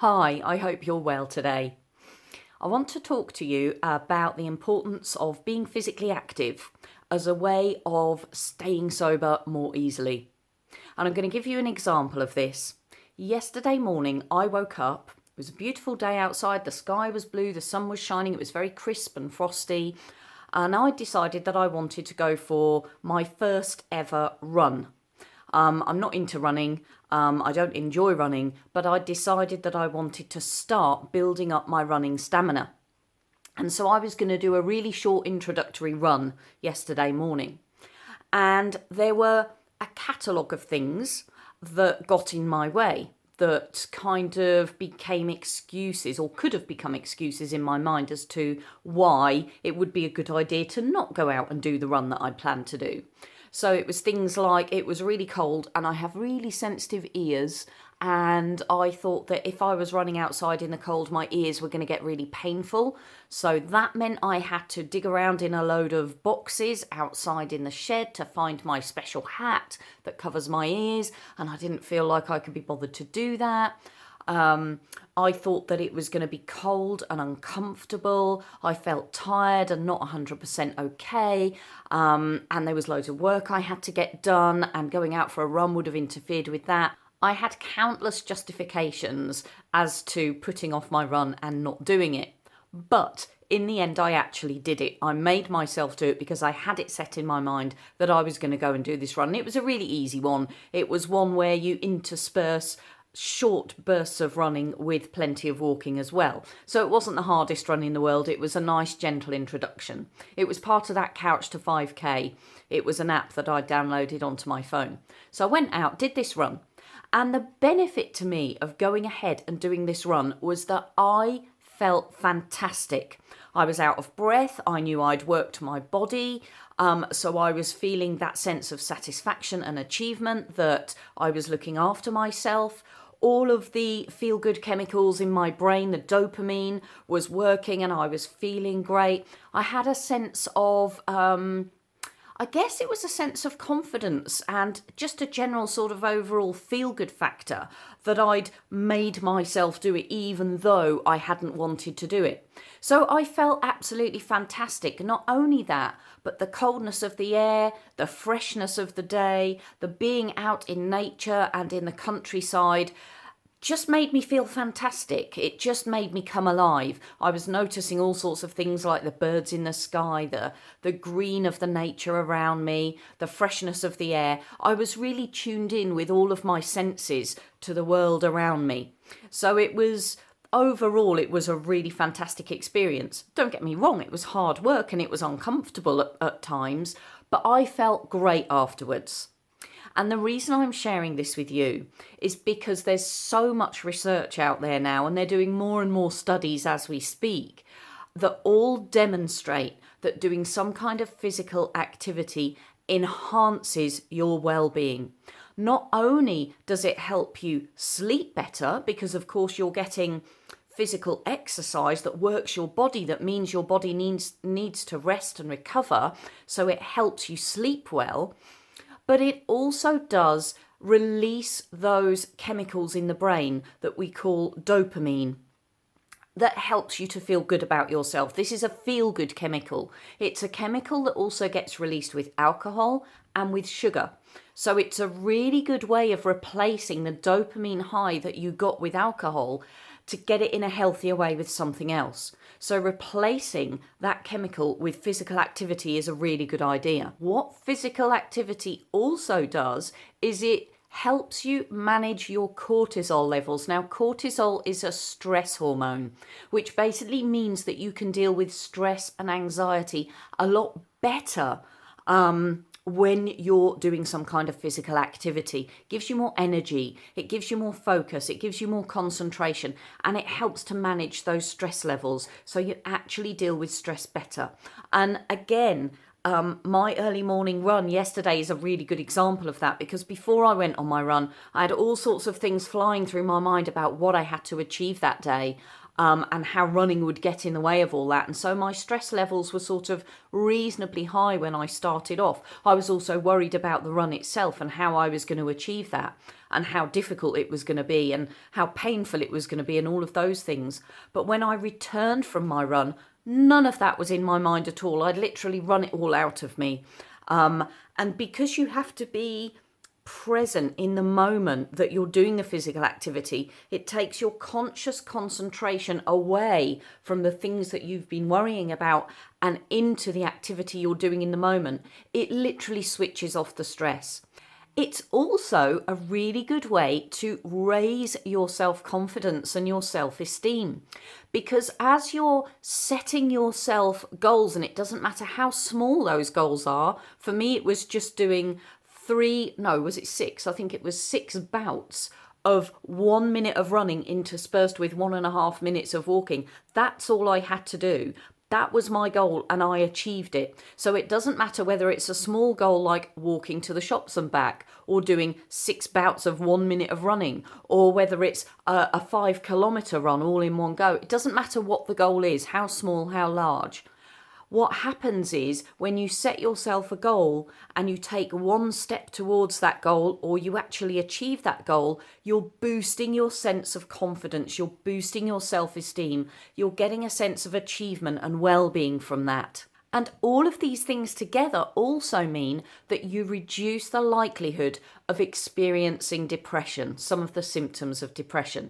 Hi, I hope you're well today. I want to talk to you about the importance of being physically active as a way of staying sober more easily. And I'm going to give you an example of this. Yesterday morning, I woke up. It was a beautiful day outside. The sky was blue, the sun was shining, it was very crisp and frosty. And I decided that I wanted to go for my first ever run. I'm not into running. I don't enjoy running, but I decided that I wanted to start building up my running stamina. And so I was going to do a really short introductory run yesterday morning. And there were a catalogue of things that got in my way, that kind of became excuses, or could have become excuses in my mind as to why it would be a good idea to not go out and do the run that I planned to do. So it was things like it was really cold and I have really sensitive ears, and I thought that if I was running outside in the cold, my ears were going to get really painful. So that meant I had to dig around in a load of boxes outside in the shed to find my special hat that covers my ears, and I didn't feel like I could be bothered to do that. I thought that it was going to be cold and uncomfortable. I felt tired and not 100% okay. And there was loads of work I had to get done, and going out for a run would have interfered with that. I had countless justifications as to putting off my run and not doing it. But in the end, I actually did it. I made myself do it because I had it set in my mind that I was going to go and do this run. It was a really easy one. It was one where you intersperse short bursts of running with plenty of walking as well. So it wasn't the hardest run in the world. It was a nice, gentle introduction. It was part of that Couch to 5K. It was an app that I downloaded onto my phone. So I went out, did this run. And the benefit to me of going ahead and doing this run was that I felt fantastic. I was out of breath. I knew I'd worked my body. So I was feeling that sense of satisfaction and achievement that I was looking after myself. All of the feel-good chemicals in my brain, the dopamine, was working and I was feeling great. I had a sense of I guess it was a sense of confidence and just a general sort of overall feel-good factor that I'd made myself do it even though I hadn't wanted to do it. So I felt absolutely fantastic. Not only that, but the coldness of the air, the freshness of the day, the being out in nature and in the countryside just made me feel fantastic. It just made me come alive. I was noticing all sorts of things like the birds in the sky, the green of the nature around me, the freshness of the air. I was really tuned in with all of my senses to the world around me. So overall, it was a really fantastic experience. Don't get me wrong, it was hard work and it was uncomfortable at times, but I felt great afterwards. And the reason I'm sharing this with you is because there's so much research out there now, and they're doing more and more studies as we speak, that all demonstrate that doing some kind of physical activity enhances your well-being. Not only does it help you sleep better, because of course you're getting physical exercise that works your body, that means your body needs to rest and recover, so it helps you sleep well. But it also does release those chemicals in the brain that we call dopamine, that helps you to feel good about yourself. This is a feel-good chemical. It's a chemical that also gets released with alcohol and with sugar. So it's a really good way of replacing the dopamine high that you got with alcohol to get it in a healthier way with something else. So replacing that chemical with physical activity is a really good idea. What physical activity also does is it helps you manage your cortisol levels. Now, cortisol is a stress hormone, which basically means that you can deal with stress and anxiety a lot better when you're doing some kind of physical activity. It gives you more energy, it gives you more focus, it gives you more concentration, and it helps to manage those stress levels so you actually deal with stress better. And again, my early morning run yesterday is a really good example of that, because before I went on my run, I had all sorts of things flying through my mind about what I had to achieve that day. and how running would get in the way of all that. And so my stress levels were sort of reasonably high when I started off. I was also worried about the run itself and how I was going to achieve that, and how difficult it was going to be, and how painful it was going to be, and all of those things. But when I returned from my run, none of that was in my mind at all. I'd literally run it all out of me. And because you have to be present in the moment that you're doing the physical activity, it takes your conscious concentration away from the things that you've been worrying about and into the activity you're doing in the moment. It literally switches off the stress. It's also a really good way to raise your self-confidence and your self-esteem, because as you're setting yourself goals, and it doesn't matter how small those goals are, for me it was just doing six? I think it was 6 bouts of 1 minute of running interspersed with 1.5 minutes of walking. That's all I had to do. That was my goal, and I achieved it. So it doesn't matter whether it's a small goal like walking to the shops and back, or doing 6 bouts of 1 minute of running, or whether it's a 5-kilometre run all in one go. It doesn't matter what the goal is, how small, how large. What happens is when you set yourself a goal and you take one step towards that goal, or you actually achieve that goal, you're boosting your sense of confidence, you're boosting your self-esteem, you're getting a sense of achievement and well-being from that. And all of these things together also mean that you reduce the likelihood of experiencing depression, some of the symptoms of depression.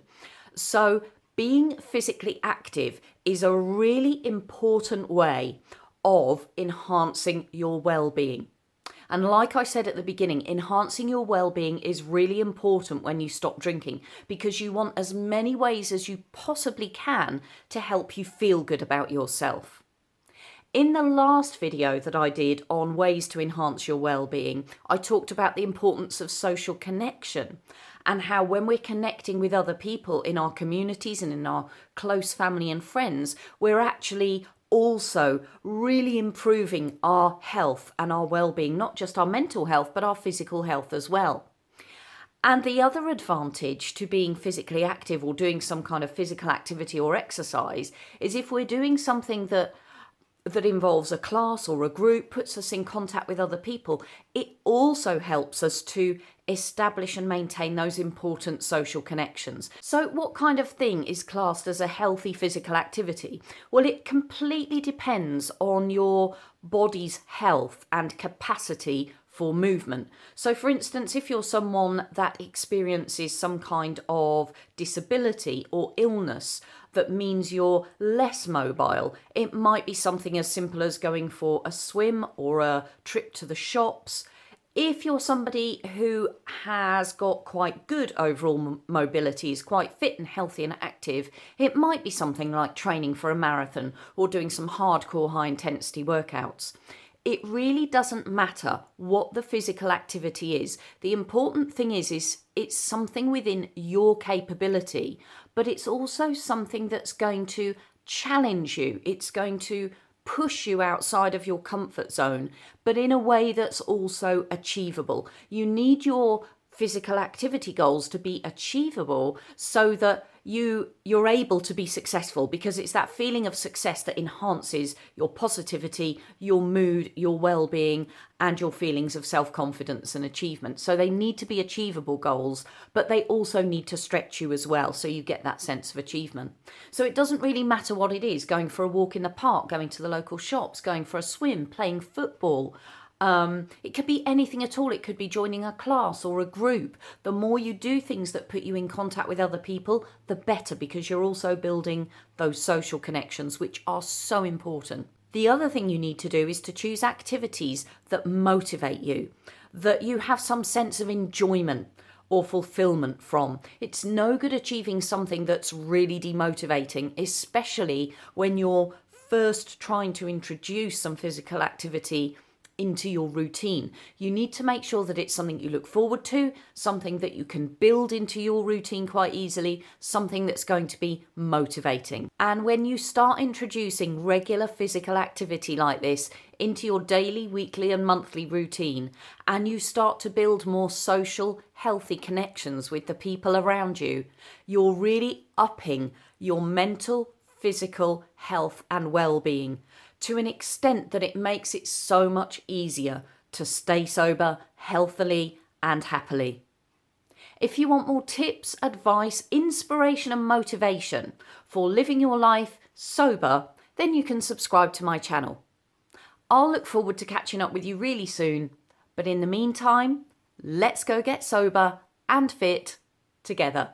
So being physically active is a really important way of enhancing your well-being. And like I said at the beginning, enhancing your well-being is really important when you stop drinking, because you want as many ways as you possibly can to help you feel good about yourself. In the last video that I did on ways to enhance your well-being, I talked about the importance of social connection, and how when we're connecting with other people in our communities and in our close family and friends, we're actually also really improving our health and our well-being, not just our mental health, but our physical health as well. And the other advantage to being physically active or doing some kind of physical activity or exercise is if we're doing something that involves a class or a group, puts us in contact with other people, it also helps us to establish and maintain those important social connections. So what kind of thing is classed as a healthy physical activity? Well, it completely depends on your body's health and capacity for movement. So for instance, if you're someone that experiences some kind of disability or illness that means you're less mobile, it might be something as simple as going for a swim or a trip to the shops. If you're somebody who has got quite good overall mobility, is quite fit and healthy and active, it might be something like training for a marathon or doing some hardcore high intensity workouts. It really doesn't matter what the physical activity is. The important thing is it's something within your capability, but it's also something that's going to challenge you. It's going to push you outside of your comfort zone, but in a way that's also achievable. You need your physical activity goals to be achievable so that you're able to be successful, because it's that feeling of success that enhances your positivity, your mood, your well-being, and your feelings of self-confidence and achievement. So they need to be achievable goals, but they also need to stretch you as well, so you get that sense of achievement. So it doesn't really matter what it is: going for a walk in the park, going to the local shops, going for a swim, playing football. It could be anything at all. It could be joining a class or a group. The more you do things that put you in contact with other people, the better, because you're also building those social connections, which are so important. The other thing you need to do is to choose activities that motivate you, that you have some sense of enjoyment or fulfillment from. It's no good achieving something that's really demotivating, especially when you're first trying to introduce some physical activity into your routine. You need to make sure that it's something you look forward to, something that you can build into your routine quite easily, something that's going to be motivating. And when you start introducing regular physical activity like this into your daily, weekly and monthly routine, and you start to build more social, healthy connections with the people around you, you're really upping your mental, physical health and well-being to an extent that it makes it so much easier to stay sober healthily and happily. If you want more tips, advice, inspiration and motivation for living your life sober, then you can subscribe to my channel. I'll look forward to catching up with you really soon, but in the meantime, let's go get sober and fit together.